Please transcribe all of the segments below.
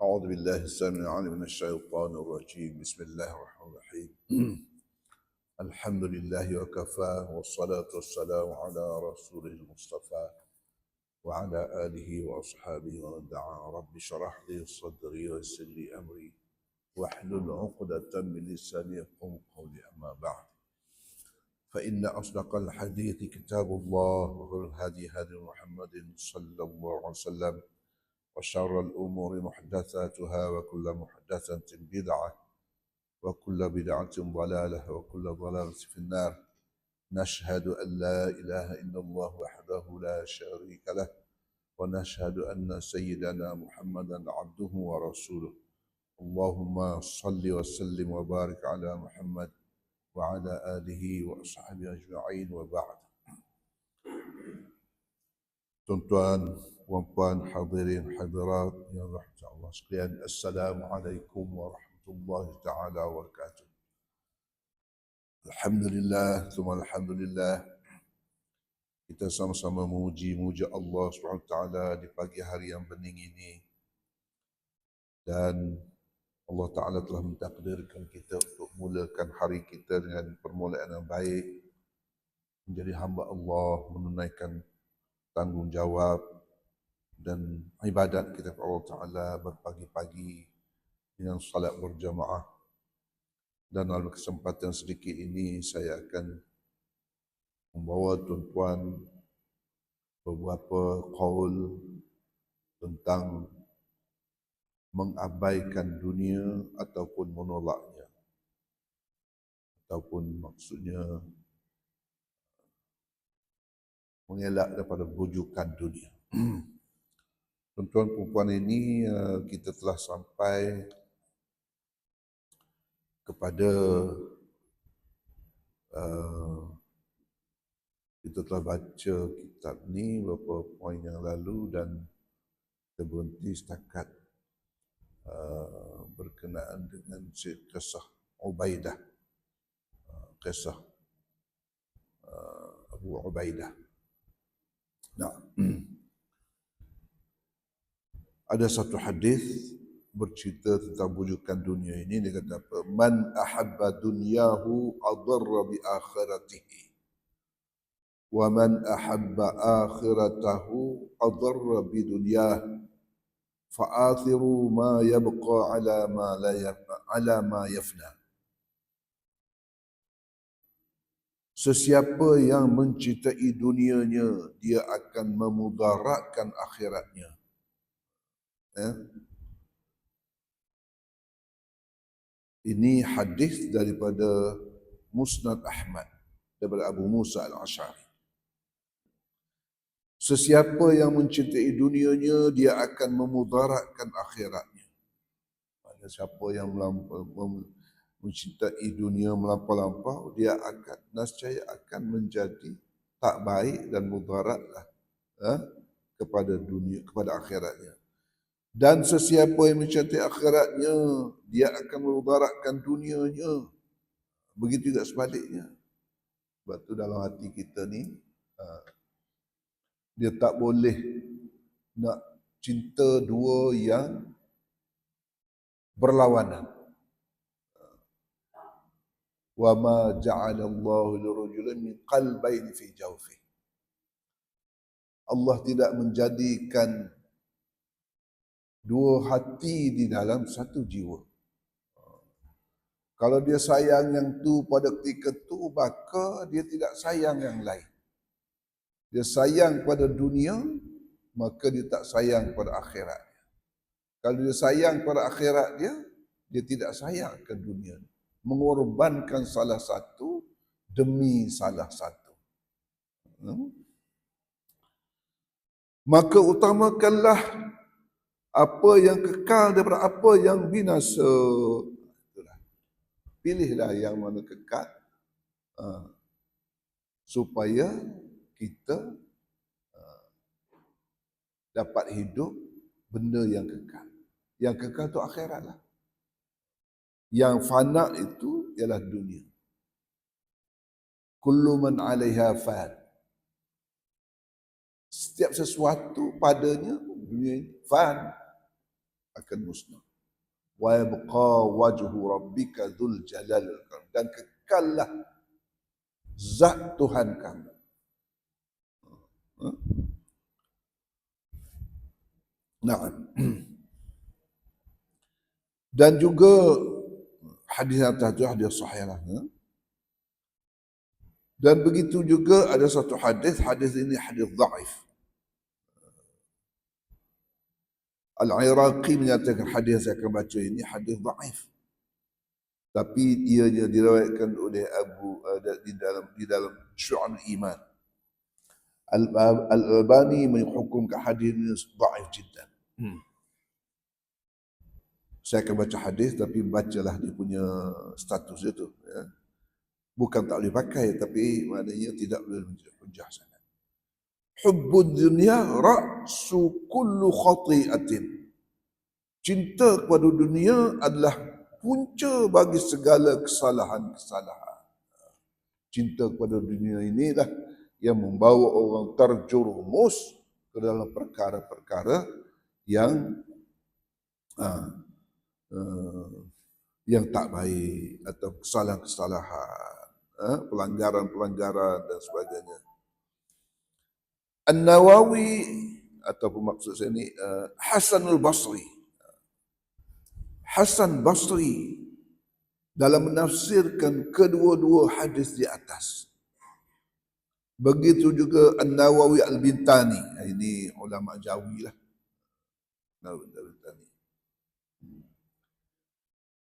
أعوذ بالله السميع العليم من الشيطان الرجيم بسم الله الرحمن الرحيم الحمد لله وكفى والصلاة والسلام على رسوله المصطفى وعلى آله وأصحابه ومن دعا رب اشرح لي صدري ويسر لي أمري واحلل عقدة من لساني يفقهوا قولي أما بعد فإن أصدق الحديث كتاب الله وخير الهدي هدي محمد صلى الله عليه وسلم وشر الأمور محدثاتها وكل محدثة بدعة وكل بدعة ضلالة وكل ضلالة في النار نشهد أن لا إله إلا الله وحده لا شريك له ونشهد أن سيدنا محمدا عبده ورسوله اللهم صل وسلم وبارك على محمد وعلى آله وأصحابه أجمعين وبعد. Tuan-tuan, puan-puan, hadirin, hadirat yang rahmat Allah sekalian, Assalamualaikum warahmatullahi taala wabarakatuh. Alhamdulillah, tsumma alhamdulillah. Kita sama-sama memuji Allah Subhanahu wa taala di pagi hari yang bening ini. Dan Allah taala telah mentakdirkan kita untuk mulakan hari kita dengan permulaan yang baik, menjadi hamba Allah, menunaikan tanggungjawab dan ibadat kita kepada Allah Ta'ala berpagi-pagi dengan salat berjamaah. Dan dalam kesempatan sedikit ini saya akan membawa tuan-tuan beberapa qaul tentang mengabaikan dunia ataupun menolaknya. Ataupun maksudnya mengelak daripada bujukan dunia. Tuan-tuan perempuan ini kita telah sampai kepada kita telah baca kitab ni beberapa poin yang lalu dan kita berhenti setakat berkenaan dengan kisah Ubaidah, kisah Abu Ubaidah. Nah, ada satu hadis bercerita tentang bujukan dunia ini. Dia kata apa? Man ahabba dunyahu adarra bi akhiratihi wa man ahabba akhiratahu adarra bi dunyah fa'athiru ma yabqa ala ma yafna. Sesiapa yang mencintai dunianya, dia akan memudaratkan akhiratnya. Ini hadis daripada Musnad Ahmad, daripada Abu Musa al-Asy'ari. Sesiapa yang mencintai dunianya, dia akan memudaratkan akhiratnya. Siapa yang mencintai dunia melampau-lampau, dia akan nescaya akan menjadi tak baik dan mudaratlah kepada dunia, kepada akhiratnya. Dan sesiapa yang mencintai akhiratnya, dia akan memudaratkan dunianya. Begitu juga sebaliknya. Sebab tu dalam hati kita ni, dia tak boleh nak cinta dua yang berlawanan. Wa ma ja'ala Allahu lirajulin min qalbayn fi jawfi. Allah tidak menjadikan dua hati di dalam satu jiwa. Kalau dia sayang yang tu pada ketika tu, maka dia tidak sayang yang lain. Dia sayang pada dunia, maka dia tak sayang pada akhirat. Kalau dia sayang pada akhirat dia tidak sayang ke dunia. Mengorbankan salah satu demi salah satu. Maka utamakanlah apa yang kekal daripada apa yang binasa. Pilihlah yang mana kekal supaya kita dapat hidup benda yang kekal. Yang kekal itu akhirat lah. Yang fana itu ialah dunia. Kullu man 'alaiha fan. Setiap sesuatu padanya dunia ini fan. akan musnah. Wa yabqa wajhu rabbika dzul jalal wal ikram, dan kekallah zat Tuhan kamu. Nah, dan juga hadis atas itu hadis sahih lah. Dan begitu juga ada satu hadis, hadis ini hadis dhaif. Al-Iraqi menyatakan hadis yang saya akan baca ini hadis dhaif. Tapi ianya diriwayatkan oleh di dalam Syu'ab Iman. Al-Albani menghukumkan hadis ini dhaif jiddan. Saya akan baca hadis, tapi bacalah dia punya status itu. Ya. Bukan tak boleh pakai, tapi maknanya tidak boleh menjadi hujah sangat. Hubbud dunya ra'su kullu khati'atin. Cinta kepada dunia adalah punca bagi segala kesalahan-kesalahan. Cinta kepada dunia inilah yang membawa orang terjerumus ke dalam perkara-perkara yang tak baik atau kesalahan-kesalahan, pelanggaran-pelanggaran dan sebagainya. An-Nawawi ataupun maksud saya ni Hasanul Basri. Hasan Basri dalam menafsirkan kedua-dua hadis di atas. Begitu juga An-Nawawi Al-Bintani. Ini ulama Jawi lah. Nawawi Al-Bintani.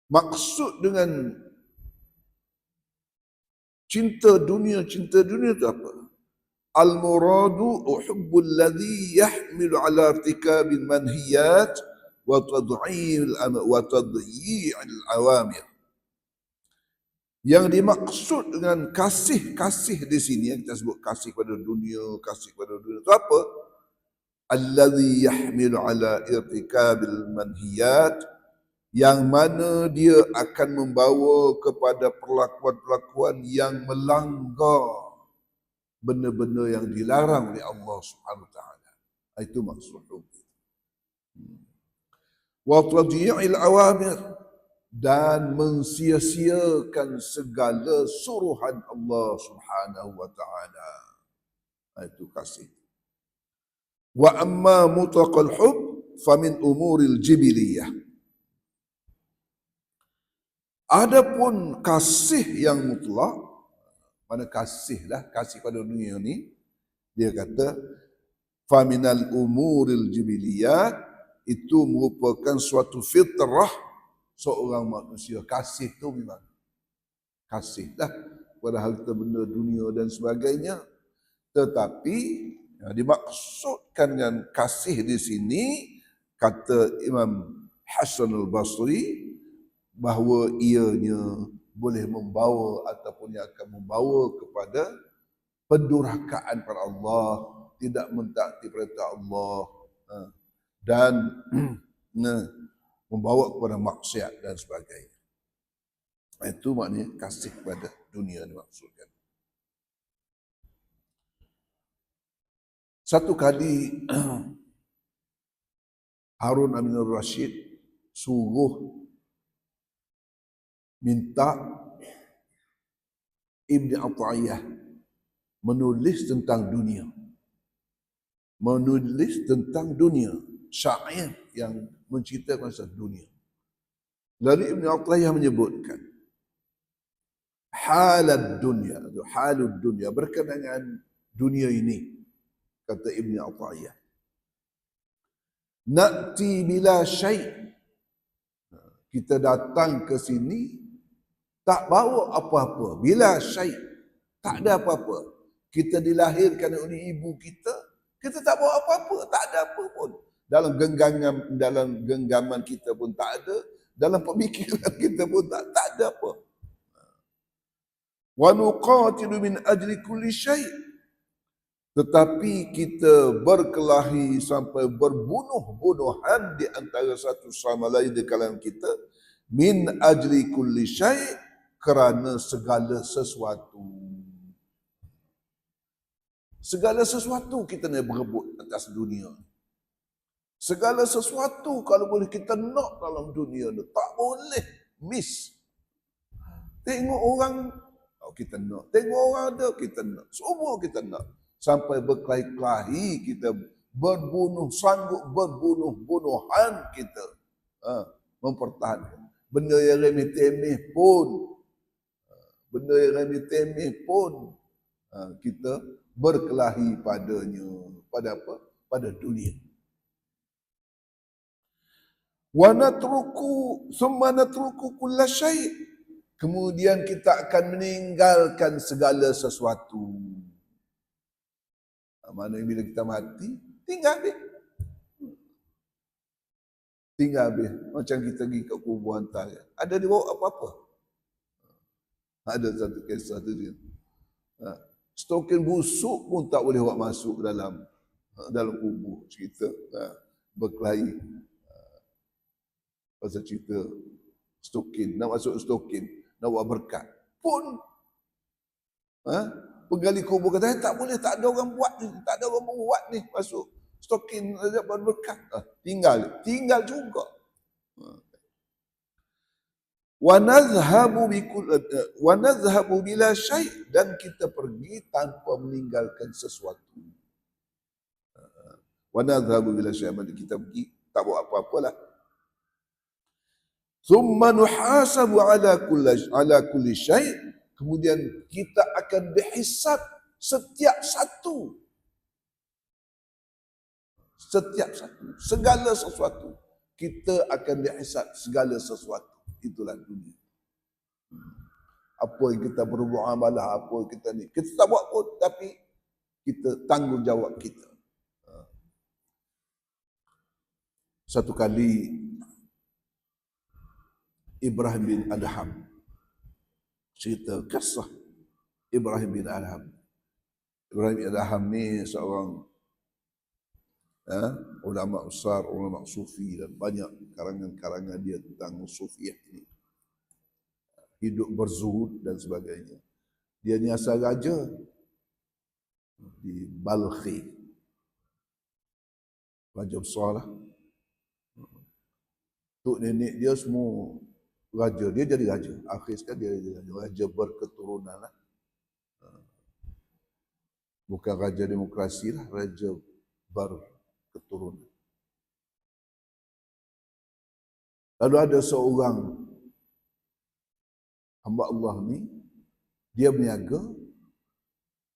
Maksud dengan cinta dunia itu apa? Al-muradu uhibbul ladhi yahmilu ala irtikabil manhiyat wa tadyi'il awamir. Yang dimaksud dengan kasih di sini, yang kita sebut kasih pada dunia itu apa? Alladhi yahmilu ala irtikabil manhiyat, yang mana dia akan membawa kepada perlakuan-perlakuan yang melanggar benda-benda yang dilarang oleh Allah Subhanahu Wa Taala. Itu maksud hukum. Wa tadyi'il awamir, dan mensia-siakan segala suruhan Allah Subhanahu Wa Taala. Itu kasih. Wa amma mutlaqal hub famin umuril jibiliyah. Adapun kasih yang mutlak, mana kasih pada dunia ni, dia kata faminal umuril jibiliyat, itu merupakan suatu fitrah seorang manusia. Kasih tu memang kasih pada hal benda dunia dan sebagainya. Tetapi yang dimaksudkan dengan kasih di sini, kata Imam Hasan al-Basri, bahawa ianya boleh membawa ataupun yang akan membawa kepada pendurhakaan pada Allah, tidak mentaati perintah Allah, dan membawa kepada maksiat dan sebagainya. Itu maknanya kasih kepada dunia dimaksudkan. Satu kali Harun Aminur Rashid suruh minta Ibn Athaillah menulis tentang dunia. Syair yang menceritakan tentang dunia. Lalu Ibn Athaillah menyebutkan halud dunia, berkenaan dengan dunia ini. Kata Ibn Athaillah, na'ti bila syai', kita datang ke sini tak bawa apa-apa. Bila syai', tak ada apa-apa. Kita dilahirkan oleh ibu kita tak bawa apa-apa, tak ada apa pun. Dalam genggaman kita pun tak ada, dalam pemikiran kita pun tak ada apa. Wa nuqatilu min ajli kulli syai', tetapi kita berkelahi sampai berbunuh-bunuhan di antara satu sama lain di kalangan kita, min ajli kulli syai', kerana segala sesuatu. Segala sesuatu kita nak berebut atas dunia. Segala sesuatu kalau boleh kita nak dalam dunia ni, tak boleh miss. Tengok orang, kita nak. Tengok orang ada, kita nak. Semua kita nak. Sampai berkelahi-kelahi kita berbunuh, sanggup berbunuh-bunuhan kita. Mempertahankan. Benda yang remeh-temeh pun, kita berkelahi padanya. Pada apa? Pada dunia. Wa natruku thumma natruku kulla syai'. Kemudian kita akan meninggalkan segala sesuatu. Mana bila kita mati, tinggal habis. Tinggal habis. Macam kita pergi ke kubur hantar. Ada dibawa apa-apa? Ada satu kisah tu dia. Stokin busuk pun tak boleh buat masuk dalam kubur. Cerita berkelahi. Pasal cerita stokin, nak masuk stokin, nak buat berkat. Pun penggali kubur kata, tak boleh, tak ada orang buat ni, tak ada orang buat ni masuk stokin buat berkat. Tinggal juga. Wa nadhhabu bila syai', dan kita pergi tanpa meninggalkan sesuatu. Wa nadhhabu bila syai', kita pergi tak buat apa-apalah. Thumma nuhasabu ala kulli syai', kemudian kita akan dihisab setiap satu. Segala sesuatu. Kita akan dihisab segala sesuatu. Itulah dunia. Apa yang kita berbuat amalah, apa yang kita ni. Kita tak buat pun, tapi kita tanggungjawab kita. Satu kali Ibrahim bin Adham, cerita kisah Ibrahim bin Adham. Ibrahim bin Adham ni seorang ulama besar, ulama sufi, dan banyak karangan-karangan dia tentang sufiah ini. Hidup berzuhud dan sebagainya. Dia ni asal raja di Balkhi. Raja besar lah. Tok nenek dia semua raja. Dia jadi raja. Akhir sekali dia jadi raja. Raja berketurunan lah. Bukan raja demokrasi lah. Raja berketurunan. Lalu ada seorang hamba Allah ni, dia berniaga,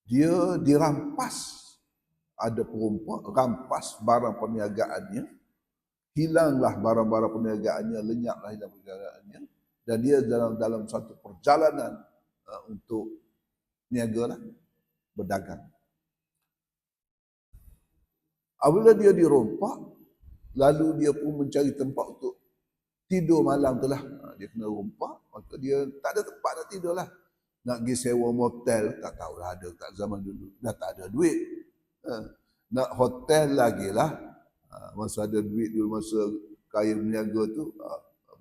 dia dirampas. Ada perempuan rampas barang perniagaannya, hilanglah barang-barang perniagaannya, lenyaplah hilang perniagaannya, dan dia dalam satu perjalanan untuk niaga lah, berdagang. Apabila dia dirompak, lalu dia pun mencari tempat untuk tidur malam tu lah. Dia kena rompak, maka dia tak ada tempat nak tidur lah. Nak pergi sewa motel, tak tahulah ada tak zaman dulu. Dah tak ada duit. Nak hotel lagi lah. Masa ada duit dulu, masa kaya berniaga tu,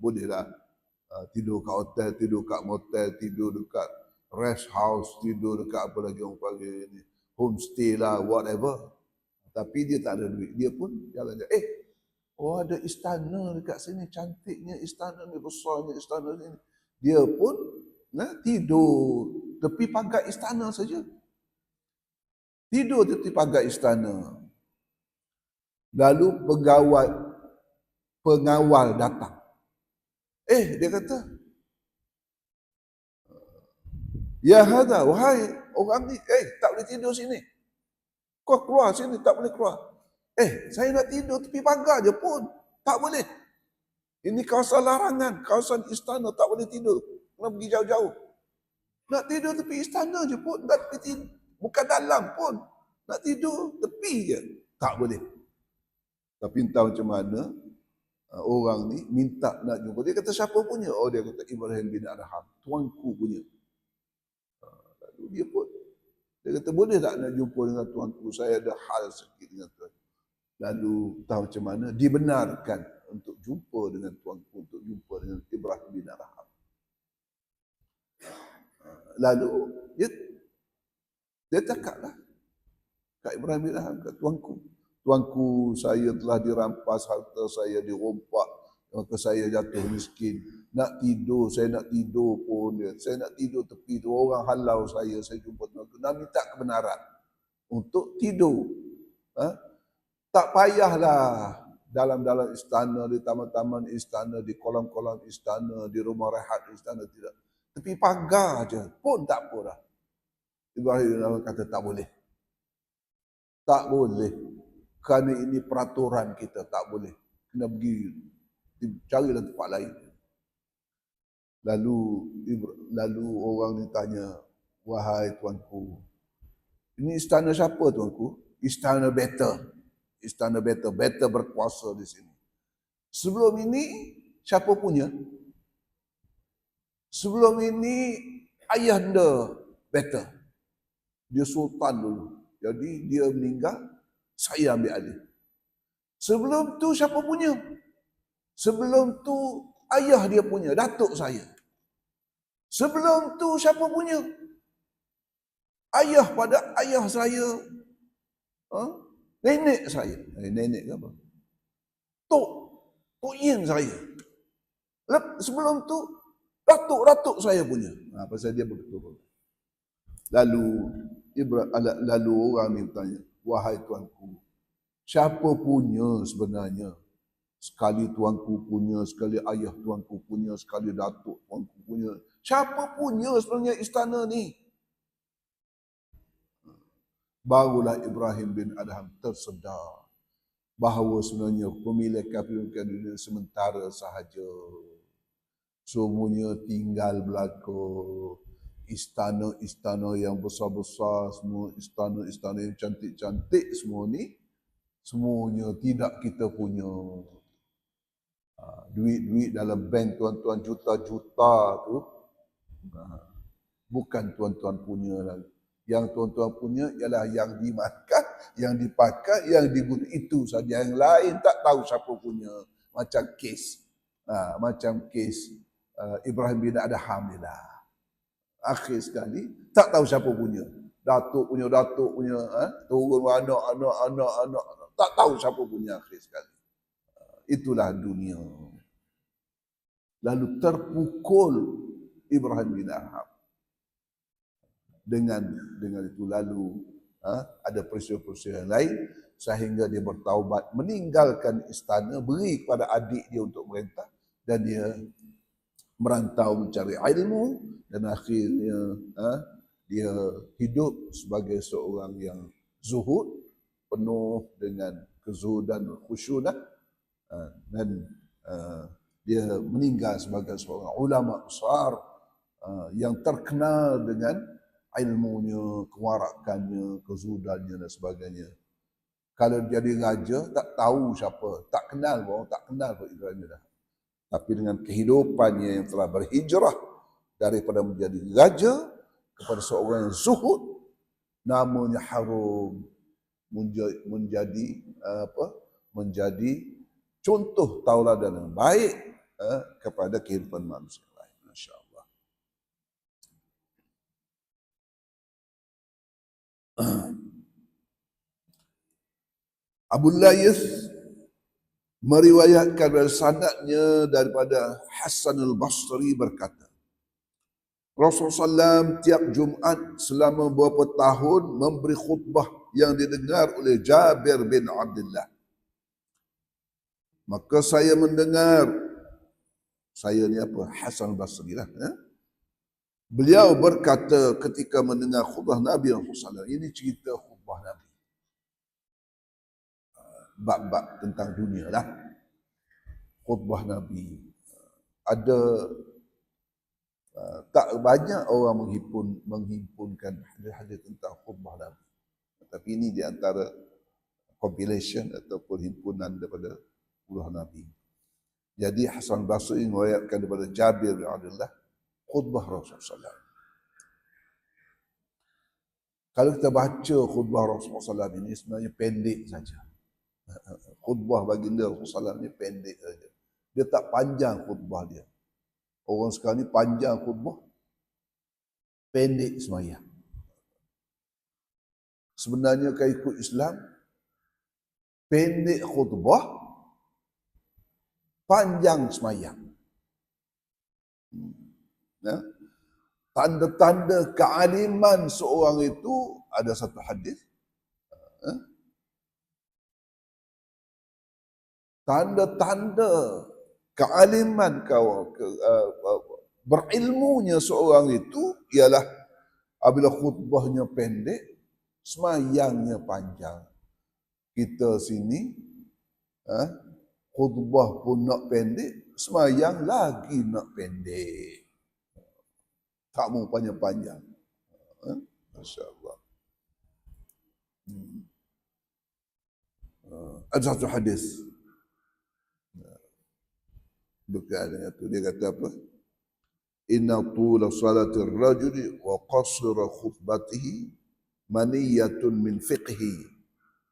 bolehlah tidur kat hotel, tidur kat motel, tidur dekat rest house, tidur dekat apa lagi orang panggil ni, homestay lah, whatever. Tapi dia tak ada duit. Dia pun jalan-jalan. Oh, ada istana dekat sini, cantiknya istana ni, besarnya istana ni. Dia pun tidur tepi pagar istana saja. Tidur tepi pagar istana. Lalu pengawal datang. Dia kata, ya hadha, wahai orang ni, tak boleh tidur sini. Kau keluar sini, tak boleh keluar. Saya nak tidur tepi pagar je pun. Tak boleh. Ini kawasan larangan, kawasan istana, tak boleh tidur. Kena pergi jauh-jauh. Nak tidur tepi istana je pun. Bukan dalam pun. Nak tidur tepi je. Tak boleh. Tapi entah macam mana, orang ni minta nak jumpa. Dia kata, siapa punya? Oh, dia kata, Ibrahim bin Adham. Tuanku punya. Lalu dia pun, dia kata, boleh tak nak jumpa dengan tuanku? Saya ada hal sikit dengan tuan. Lalu tahu macam mana, dibenarkan untuk jumpa dengan tuanku, untuk jumpa dengan Ibrahim bin Adham. Lalu dia cakaplah kat Ibrahim bin Adham, kat tuanku Tuanku, saya telah dirampas, harta saya dirompak, maka saya jatuh miskin. Nak tidur, saya nak tidur pun dia. Saya nak tidur tepi tu, orang halau saya jumpa tuanku. Nak minta kebenaran untuk tidur. Tak payahlah dalam istana, di taman-taman istana, di kolam-kolam istana, di rumah rehat istana, tidak. Tepi pagar je pun tak apa dah. Ibrahim kata tak boleh. Tak boleh. Kerana ini peraturan kita, tak boleh. Kena pergi carilah tempat lain. Lalu orang ni tanya, wahai tuanku, ini istana siapa tuanku? Istana better. Istana better berkuasa di sini. Sebelum ini siapa punya? Sebelum ini ayahanda better. Dia sultan dulu. Jadi dia meninggal, saya ambil alih. Sebelum tu siapa punya? Sebelum tu ayah dia punya, datuk saya. Sebelum tu siapa punya? Ayah pada ayah saya. Nenek saya. Nenek ke apa? Tok Yin saya. Sebelum tu datuk saya punya. Pasal dia betul. Lalu orang ni bertanya, wahai tuanku, siapa punya sebenarnya? Sekali tuanku punya, sekali ayah tuanku punya, sekali datuk tuanku punya. Siapa punya sebenarnya istana ni? Barulah Ibrahim bin Adham tersedar bahawa sebenarnya pemilikan dunia sementara sahaja. Semuanya tinggal belaka. Istana-istana yang besar-besar, semua istana-istana yang cantik-cantik semua ni, semuanya tidak kita punya. Duit-duit dalam bank tuan-tuan juta-juta tu, bukan tuan-tuan punya lagi. Yang tuan-tuan punya ialah yang dimakan, yang dipakai, yang digunakan. Itu saja. Yang lain tak tahu siapa punya. Macam kes Ibrahim bin Adham ni lah. Akhir sekali tak tahu siapa punya. Datuk punya, turun anak, tak tahu siapa punya akhir sekali. Itulah dunia. Lalu terpukul Ibrahim bin Adham. Dengan itu lalu ada peristiwa-peristiwa yang lain sehingga dia bertaubat, meninggalkan istana, beri kepada adik dia untuk merintah, dan dia merantau mencari ilmu, dan akhirnya dia hidup sebagai seorang yang zuhud, penuh dengan kezuhudan dan khusyu'ah, dan dia meninggal sebagai seorang ulama besar yang terkenal dengan ilmunya, kewarakannya, kezuhudannya dan sebagainya. Kalau jadi raja, tak tahu siapa, tak kenal pun Ibrahim dah. Tapi dengan kehidupannya yang telah berhijrah daripada menjadi raja kepada seorang yang zuhud, namanya harum, menjadi contoh tauladan yang baik kepada kehidupan manusia lain. Masya-Allah. Abu Layth meriwayatkan dari sanadnya daripada Hasan al-Basri berkata, Rasulullah SAW tiap Jumaat selama beberapa tahun memberi khutbah yang didengar oleh Jabir bin Abdullah. Maka saya mendengar, saya ni apa? Hasan al-Basri lah. Beliau berkata ketika mendengar khutbah Nabi SAW, ini cerita khutbah Nabi. Bab-bab tentang dunia lah. Khutbah Nabi. Ada tak banyak orang menghimpunkan hadis-hadis tentang khutbah Nabi. Tapi ini di antara compilation ataupun himpunan daripada khutbah Nabi. Jadi Hasan Basri meriwayatkan daripada Jabir bin Abdullah khutbah Rasulullah SAW. Kalau kita baca khutbah Rasulullah SAW ini sebenarnya pendek saja. Khutbah baginda Rasulullah SAW ini pendek saja. Dia tak panjang khutbah dia. Orang sekarang ni panjang khutbah, pendek sembahyang. Sebenarnya kalau ikut Islam, pendek khutbah, panjang semayang. Ya. Tanda-tanda kealiman seorang itu ada satu hadis. Tanda-tanda kealiman berilmunya seorang itu ialah apabila khutbahnya pendek, semayangnya panjang. Kita sini khutbah pun nak pendek, semayang lagi nak pendek. Tak mau panjang-panjang. Masya Allah. Ada satu hadis. Berkait dengan itu. Dia kata apa? Inna tula salatir rajuli wa qasra khutbatihi maniyatun min fiqhi.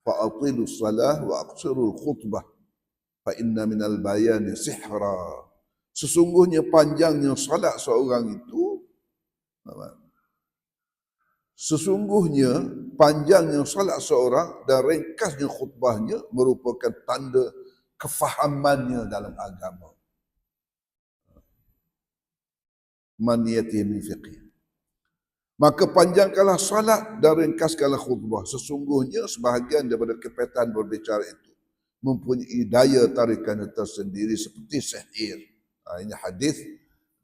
Fa'atilu salah wa aqsiru khutbah. Fa inna minal bayani sihra. Sesungguhnya panjangnya salat seorang itu, sesungguhnya panjangnya salat seorang dan ringkasnya khutbahnya merupakan tanda kefahamannya dalam agama. Maniyati min fiqh. Maka panjangkanlah salat dan ringkaskanlah khutbah. Sesungguhnya sebahagian daripada kepaitan berbicara itu mempunyai daya tarikan tersendiri seperti sihir. Ini hadis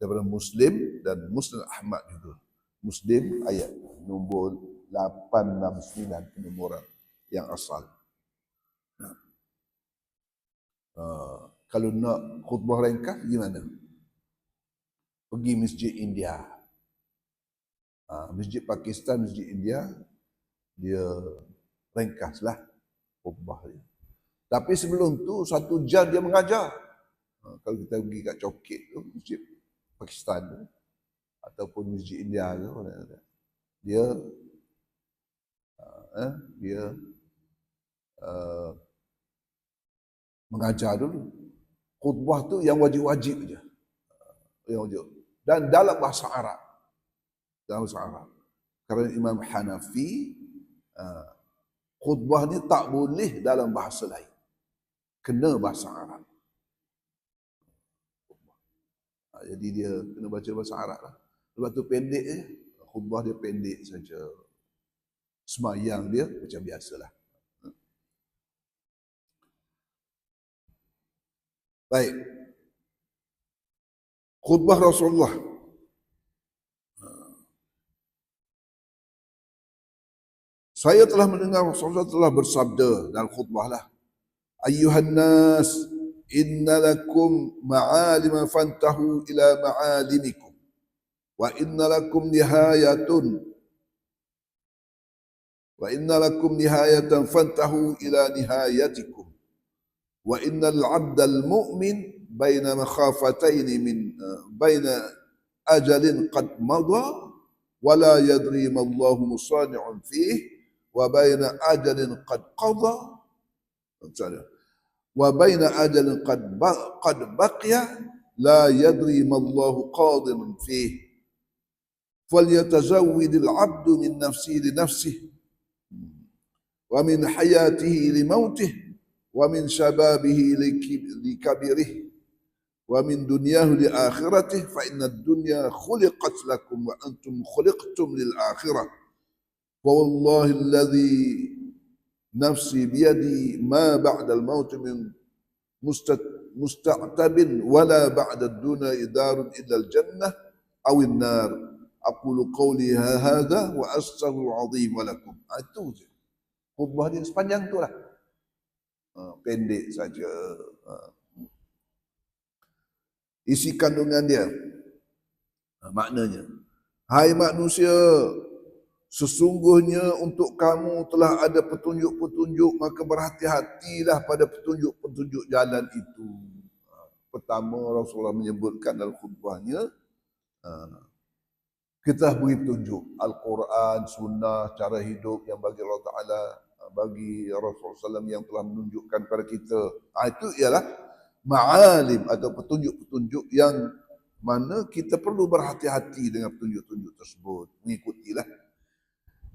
daripada Muslim dan Muslim Ahmad juga. Muslim ayat nombor 869 penuburan yang asal. Kalau nak khutbah ringkas gimana? Pergi Masjid India. Masjid Pakistan, Masjid India, dia ringkaslah khutbah dia. Tapi sebelum tu 1 jam dia mengajar. Kalau kita pergi kat Cokit tu, Masjid Pakistan tu, ataupun Masjid India tu, dia mengajar dulu. Khutbah tu yang wajib-wajib je. Yang wajib. Dan dalam bahasa Arab. Dalam bahasa Arab. Kerana Imam Hanafi, khutbah ni tak boleh dalam bahasa lain. Kena bahasa Arab. Jadi dia kena baca bahasa Arab lah. Lepas tu pendek je. Khutbah dia pendek saja. Semayang dia macam biasalah. Baik. Khutbah Rasulullah. Saya telah mendengar Rasulullah telah bersabda dalam khutbah lah. Ayyuhan nas, inna lakum ma'alima fantahu ila ma'alimikum. Wa inna lakum nihayatun. Wa inna lakum nihayatan fantahu ila nihayatikum. Wa innal abdal mu'min baina makhafatain min baina ajalin qad madha wa la yadri ma Allahu musani'un fihi wa baina ajalin qad qadha wa baina ajalin qad baqiya la yadri ma Allahu qadirun fihi falyatazawwid al-'abdu min nafsihi li nafsihi wa min hayatihi li mautihi wa min shababihi li kabirihi wa min dunyahu li akhiratihi fa inna ad-dunya khuliqat lakum wa antum khuliqtum lil akhirah wa wallahi alladhi nafsi biyadi ma ba'da al-maut min musta'tabin wa la ba'da ad-dunya idarun illa al-jannah aw an-nar aqulu qawli hadha wa astaghfiru 'azim wa lakum. Itu je khutbah dia sepanjang tu lah. Pendek saja. Isi kandungan dia, maknanya, hai manusia, sesungguhnya untuk kamu telah ada petunjuk-petunjuk, maka berhati-hatilah pada petunjuk-petunjuk jalan itu. Pertama, Rasulullah menyebutkan dalam khutbahnya, kita beri petunjuk Al-Quran, Sunnah, cara hidup yang bagi Allah Ta'ala, bagi Rasulullah SAW yang telah menunjukkan kepada kita. Itu ialah ma'alim atau petunjuk-petunjuk yang mana kita perlu berhati-hati dengan petunjuk-petunjuk tersebut. Mengikutilah.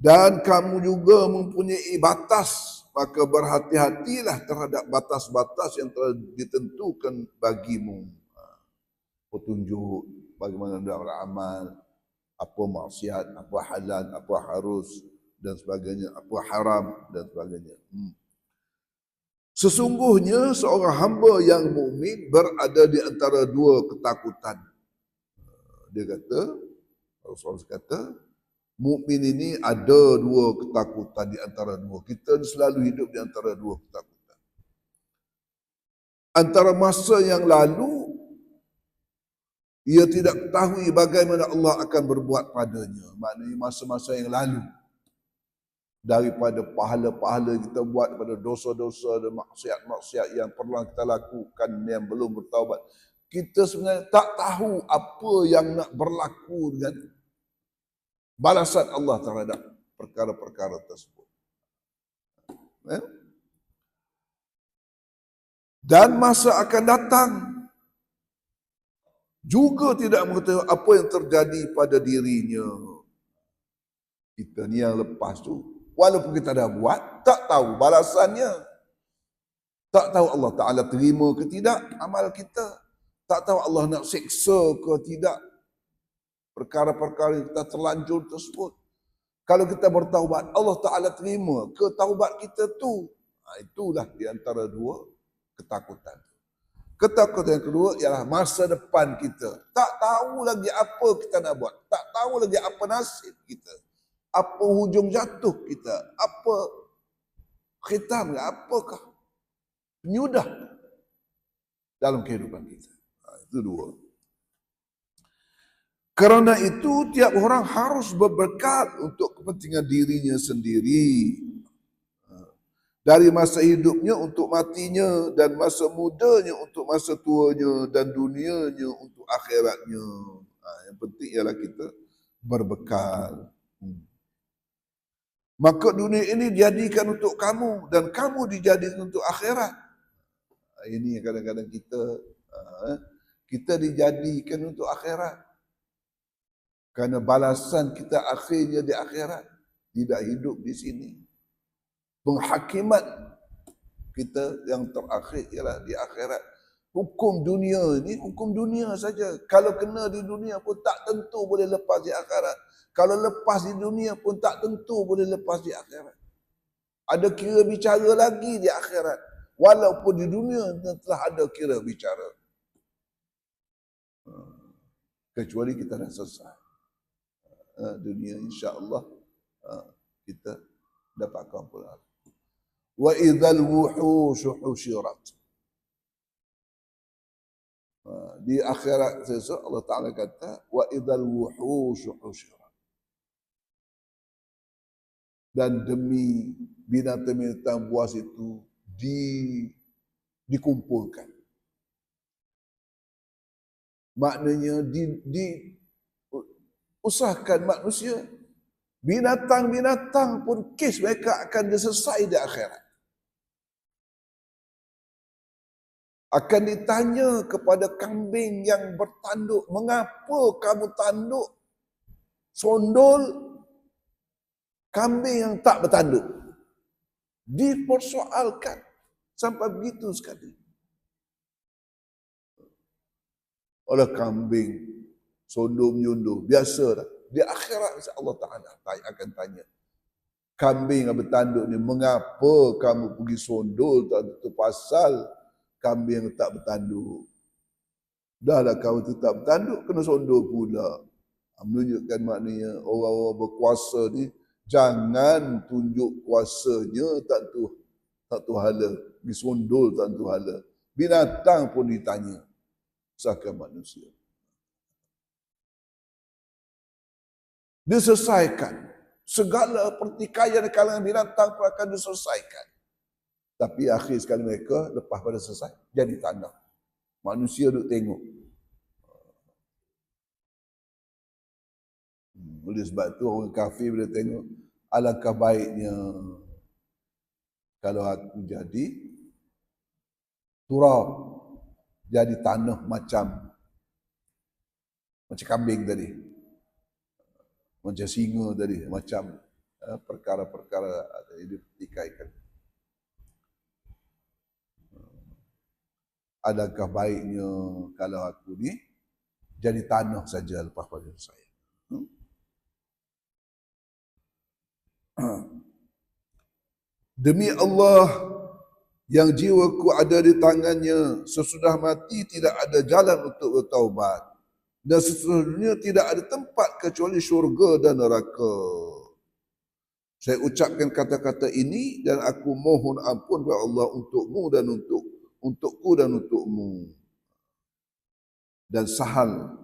Dan kamu juga mempunyai batas maka berhati-hatilah terhadap batas-batas yang telah ditentukan bagimu. Petunjuk bagaimana nak beramal, apa maksiat, apa halal, apa harus dan sebagainya, apa haram dan sebagainya. Sesungguhnya seorang hamba yang mukmin berada di antara dua ketakutan. Dia kata, Rasulullah kata, mukmin ini ada dua ketakutan di antara dua. Kita selalu hidup di antara dua ketakutan. Antara masa yang lalu, ia tidak ketahui bagaimana Allah akan berbuat padanya. Maknanya masa-masa yang lalu. Daripada pahala-pahala kita buat, daripada dosa-dosa dan maksiat-maksiat yang pernah kita lakukan yang belum bertaubat. Kita sebenarnya tak tahu apa yang nak berlaku dengan balasan Allah terhadap perkara-perkara tersebut. Dan masa akan datang juga tidak mengetahui apa yang terjadi pada dirinya. Kita ni yang lepas tu, walaupun kita dah buat, tak tahu balasannya. Tak tahu Allah Ta'ala terima ke tidak amal kita. Tak tahu Allah nak siksa ke tidak perkara-perkara yang kita terlanjur tersebut. Kalau kita bertaubat, Allah Ta'ala terima ke taubat kita tu. Itulah di antara dua ketakutan. Ketakutan yang kedua ialah masa depan kita. Tak tahu lagi apa kita nak buat. Tak tahu lagi apa nasib kita. Apa hujung jatuh kita. Apa khitam, apakah penyudah dalam kehidupan kita. Itu dua. Kerana itu tiap orang harus berbekal untuk kepentingan dirinya sendiri. Dari masa hidupnya untuk matinya, dan masa mudanya untuk masa tuanya, dan dunianya untuk akhiratnya. Yang penting ialah kita berbekal. Maka dunia ini dijadikan untuk kamu, dan kamu dijadikan untuk akhirat. Ini yang kadang-kadang kita dijadikan untuk akhirat. Kerana balasan kita akhirnya di akhirat, tidak hidup di sini. Penghakiman kita yang terakhir ialah di akhirat. Hukum dunia ini hukum dunia saja. Kalau kena di dunia pun tak tentu boleh lepas di akhirat. Kalau lepas di dunia pun tak tentu boleh lepas di akhirat. Ada kira bicara lagi di akhirat. Walaupun di dunia telah ada kira bicara. Kecuali kita dah selesai. Dunia insya-Allah kita dapat keampunan. Wa idzal wuhushu husyirat. Di akhirat sesuatu Allah Taala kata wa idzal wuhushu husyirat. Dan demi binatang-binatang buas itu dikumpulkan. Maknanya usahakan manusia, binatang-binatang pun kes mereka akan selesai di akhirat. Akan ditanya kepada kambing yang bertanduk, mengapa kamu tanduk? Sondol kambing yang tak bertanduk. Dipersoalkan sampai begitu sekali. Oleh kambing, sondol menyundul, biasa dah. Di akhirat Allah Ta'ala akan tanya. Kambing yang bertanduk ni, mengapa kamu pergi sondol? Itu pasal kambing yang tak bertanduk. Dahlah kamu tu tak bertanduk, kena sondol pula. Menunjukkan maknanya orang-orang berkuasa ni, jangan tunjuk kuasanya tak tu hala. Disondol tak tu hala. Binatang pun ditanya. Usahakan manusia. Diselesaikan. Segala pertikaian di kalangan binatang pun akan diselesaikan. Tapi akhir sekali mereka lepas pada selesai, jadi tanah. Manusia duduk tengok. Oleh sebab tu orang kafir bila tengok, alangkah baiknya kalau aku jadi turab, jadi tanah macam kambing tadi, macam singa tadi, macam perkara-perkara dipertikaikan. Adakah baiknya kalau aku ni jadi tanah saja lepas pada saya? Demi Allah yang jiwaku ada di tangannya, sesudah mati tidak ada jalan untuk bertaubat, dan sesungguhnya tidak ada tempat kecuali syurga dan neraka. Saya ucapkan kata-kata ini dan aku mohon ampun kepada Allah untukmu dan untukku dan untukmu. Dan Sahal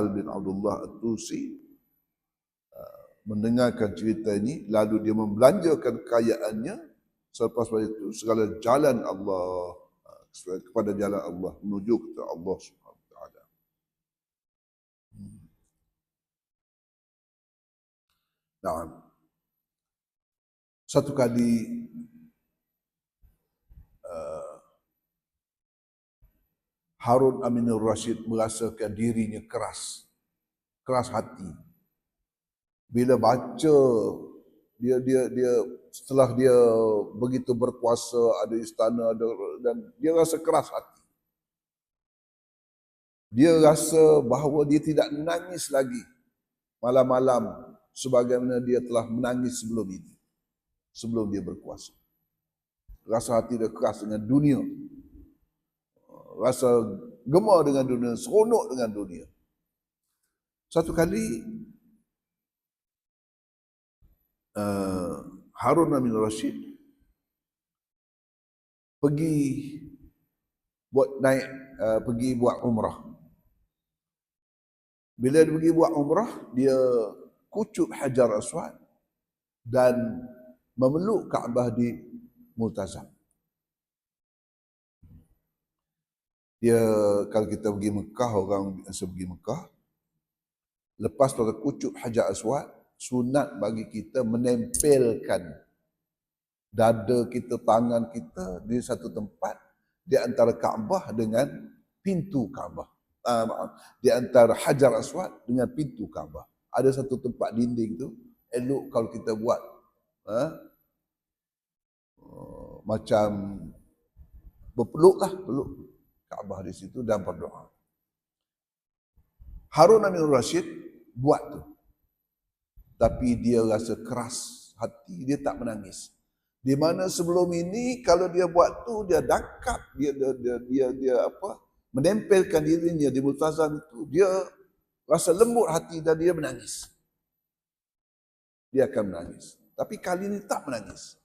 bin Abdullah At-Tusi mendengarkan cerita ini, lalu dia membelanjakan kekayaannya selepas itu segala jalan Allah, kepada jalan Allah, menuju kepada Allah Subhanahu Wa Taala. Nah, satu kali Harun Aminur Rashid merasakan dirinya keras hati. Bila baca dia setelah dia begitu berkuasa, ada istana, dan dia rasa keras hati. Dia rasa bahawa dia tidak menangis lagi malam-malam sebagaimana dia telah menangis sebelum ini, sebelum dia berkuasa. Rasa hati dia keras dengan dunia, rasa gemar dengan dunia, seronok dengan dunia. Satu kali Harun bin Rashid pergi buat umrah. Bila dia pergi buat umrah, dia kucup Hajar Aswad dan memeluk Kaabah di Multazam. Dia, kalau kita pergi Mekah, orang biasa pergi Mekah, lepas pada kucup Hajar Aswad, sunat bagi kita menempelkan dada kita, tangan kita di satu tempat di antara Kaabah dengan pintu Kaabah. Di antara Hajar Aswad dengan pintu Kaabah. Ada satu tempat dinding tu, elok kalau kita buat macam peluk Kaabah di situ dan berdoa. Harun bin Rashid buat tu. Tapi dia rasa keras hati, dia tak menangis. Di mana sebelum ini kalau dia buat tu, dia dakap, dia menempelkan dirinya di Multazam itu, dia rasa lembut hati dan dia menangis. Dia akan menangis. Tapi kali ini tak menangis.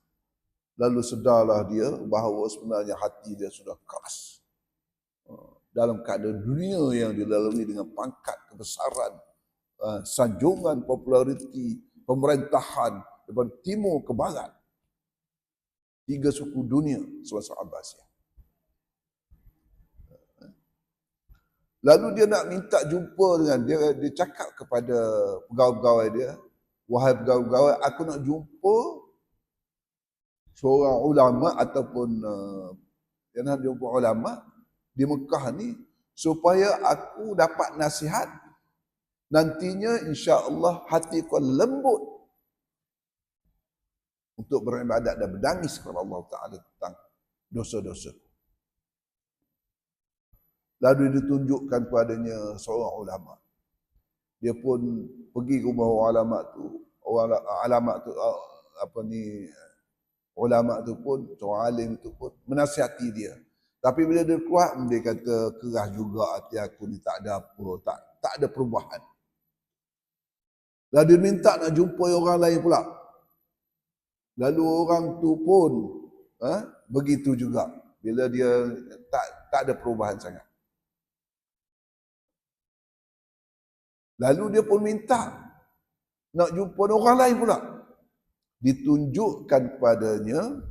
Lalu sedarlah dia bahawa sebenarnya hati dia sudah keras. Dalam keadaan dunia yang dilalui dengan pangkat kebesaran, sanjungan populariti pemerintahan daripada timur ke barat, 3 suku dunia semasa Abbasiyah. Lalu dia nak minta jumpa dengan dia cakap kepada pegawai-pegawai dia, wahai pegawai-pegawai, aku nak jumpa seorang ulama ataupun yang nak jumpa ulama di Mekah ni supaya aku dapat nasihat. Nantinya insya-Allah hatiku lembut untuk beribadat dan berdangis kepada Allah Taala tentang dosa-dosa. Lalu ditunjukkan kepadanya seorang ulama. Dia pun pergi ke rumah ulama tu. Ulama tu pun, seorang alim tu pun menasihati dia. Tapi bila dia keluar, dia kata, keras juga hati aku ni, tak ada apa, tak ada perubahan. Lalu dia minta nak jumpa orang lain pula. Lalu orang tu pun begitu juga. Bila dia tak ada perubahan sangat. Lalu dia pun minta nak jumpa orang lain pula. Ditunjukkan kepadanya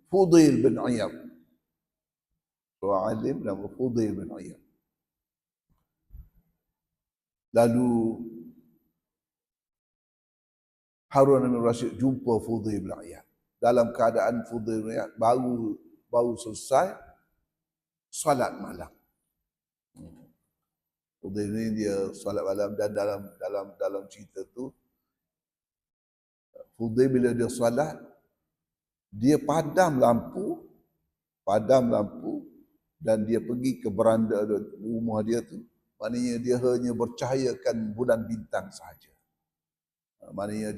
Fudail bin Iyad. Seorang alim nama Fudail bin Iyad. Lalu Harun bin Rashid jumpa Fudail bin Iyad. Dalam keadaan Fudail bin Iyad baru selesai solat malam. Fudail ni dia solat malam, dan dalam cerita tu Fudail bila dia solat, Dia padam lampu dan dia pergi ke beranda rumah dia tu. Maknanya dia hanya bercahayakan bulan bintang sahaja. Maknanya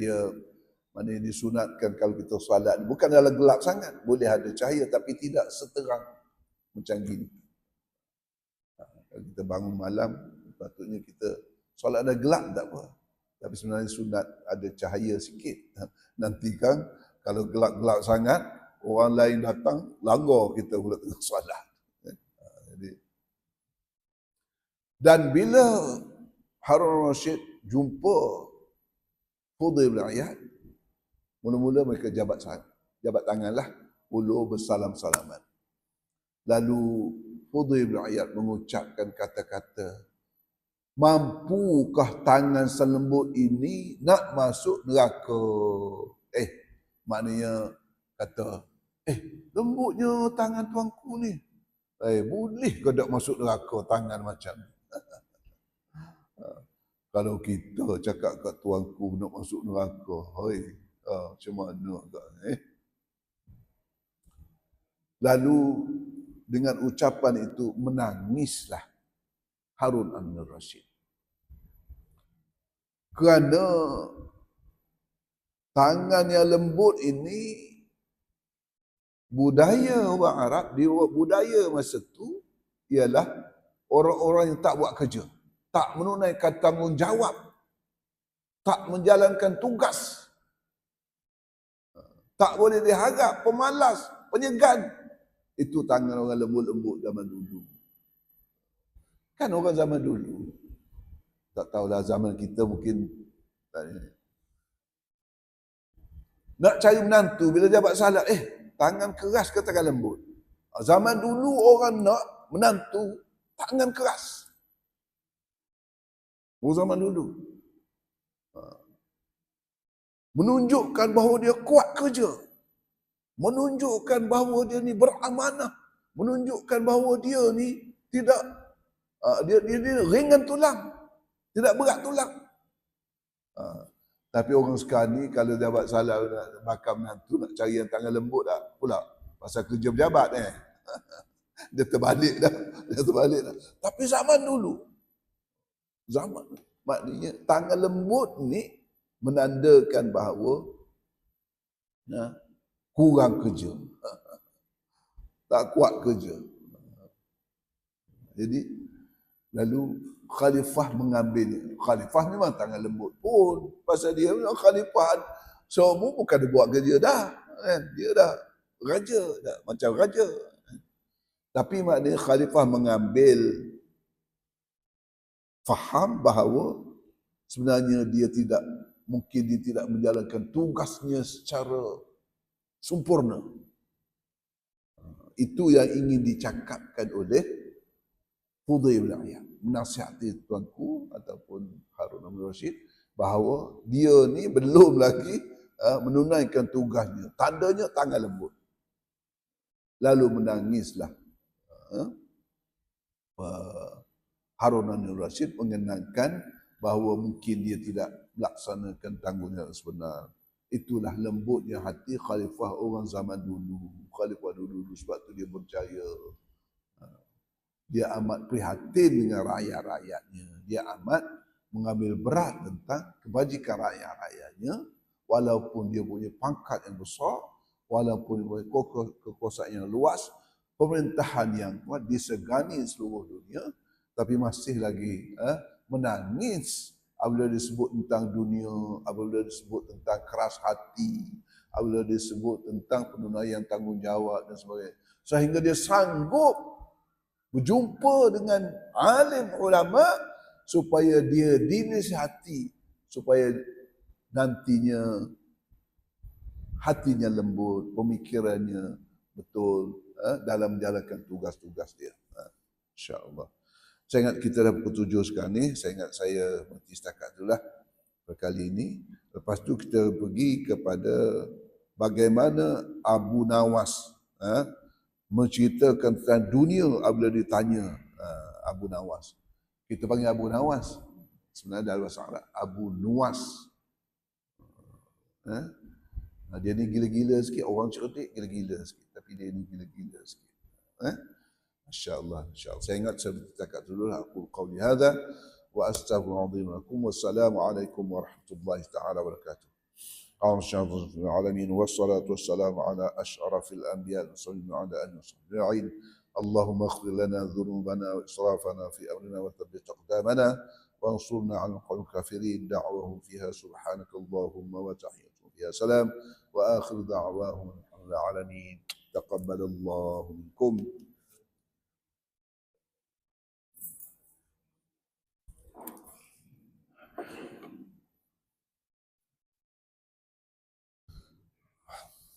disunatkan kalau kita solat, bukan dalam gelap sangat, boleh ada cahaya tapi tidak seterang macam gini. Kalau kita bangun malam, patutnya kita solat dah gelap tak apa. Tapi sebenarnya sunat ada cahaya sikit. Nanti kan kalau gelap-gelap sangat, orang lain datang, langgar kita pula tengah solat. Dan bila Harun Rashid jumpa Fudail bin Iyad, mula-mula mereka jabat tanganlah, ulur bersalam-salaman. Lalu Fudail bin Iyad mengucapkan kata-kata, mampukah tangan selembut ini nak masuk neraka? Maknanya kata, lembutnya tangan tuanku ni. Boleh ke tak masuk neraka tangan macam ni? Kalau kita cakap kat tuanku nak masuk neraka, macam mana agak Lalu dengan ucapan itu menangislah Harun al-Rashid. Kerana tangan yang lembut ini budaya orang Arab, budaya masa tu ialah orang-orang yang tak buat kerja, tak menunaikan tanggungjawab, tak menjalankan tugas, tak boleh diharap, pemalas, penyegan. Itu tangan orang lembut-lembut zaman dulu. Kan orang zaman dulu. Tak tahulah zaman kita mungkin nak cari menantu bila jabat salat, tangan keras ke tangan lembut? Zaman dulu orang nak menantu tangan keras. Zaman dulu. Menunjukkan bahawa dia kuat kerja. Menunjukkan bahawa dia ni beramanah. Menunjukkan bahawa dia ni tidak, dia ringan tulang. Tidak berat tulang. Tapi orang sekarang ni kalau jabat salah nak bakar menantu, nak cari yang tangan lembut tak pula. Pasal kerja pejabat Dia terbalik dah. Tapi zaman dulu, maknanya tangan lembut ni menandakan bahawa kurang kerja. Tak kuat kerja. Jadi lalu khalifah mengambil. Khalifah memang tangan lembut pun. Pasal dia khalifah semua bukan dia buat kerja dah. Dia dah raja, dah macam raja. Tapi maknanya khalifah mengambil faham bahawa sebenarnya dia tidak menjalankan tugasnya secara sempurna. Itu yang ingin dicakapkan oleh Fudail bin Iyad, menasihati tuanku ataupun Harun al-Rashid bahawa dia ni belum lagi menunaikan tugasnya. Tandanya tangan lembut. Lalu menangislah Harun al-Rashid mengenangkan bahawa mungkin dia tidak melaksanakan tanggungjawab sebenar. Itulah lembutnya hati khalifah orang zaman dulu. Khalifah dulu sebab tu dia berjaya. Dia amat prihatin dengan rakyat-rakyatnya. Dia amat mengambil berat tentang kebajikan rakyat-rakyatnya. Walaupun dia punya pangkat yang besar, walaupun dia punya kekuasaan yang luas, pemerintahan yang kuat, disegani seluruh dunia, tapi masih lagi menangis apabila disebut tentang dunia, apabila disebut tentang keras hati, apabila disebut tentang penunaian tanggungjawab dan sebagainya. Sehingga dia sanggup berjumpa dengan alim ulama supaya dia dinasihati, supaya nantinya hatinya lembut, pemikirannya betul dalam menjalankan tugas-tugas dia. InsyaAllah. Saya ingat kita dah pukul 7 sekarang ni. Saya ingat saya berhenti setakat itulah kali ini. Lepas tu kita pergi kepada bagaimana Abu Nawas menceritakan tentang dunia apabila ditanya Abu Nawas. Kita panggil Abu Nawas. Sebenarnya dalam bahasa Arab Abu Nuwas. Dia ni gila-gila sikit, orang cerdik gila-gila sikit. Tapi dia ni gila-gila sikit. Masya Allah, Masya Allah. Saya ingat saya bercakap dulu lah. Aku qawli hadha wa astaghfirullahaladzim lakum. Wassalamualaikum warahmatullahi ta'ala wabarakatuh. اللهم العالمين والصلاة والسلام على أشرف الأنبياء والمرسلين وعلى آله وصحبه أجمعين. اللهم اغفر لنا ذنوبنا وإسرافنا في أمرنا وثبت أقدامنا وانصرنا على القوم الكافرين. دعوهم فيها سبحانك اللهم وتحيتهم فيها سلام وآخر دعواهم الحمد لله العالمين. تقبل الله منكم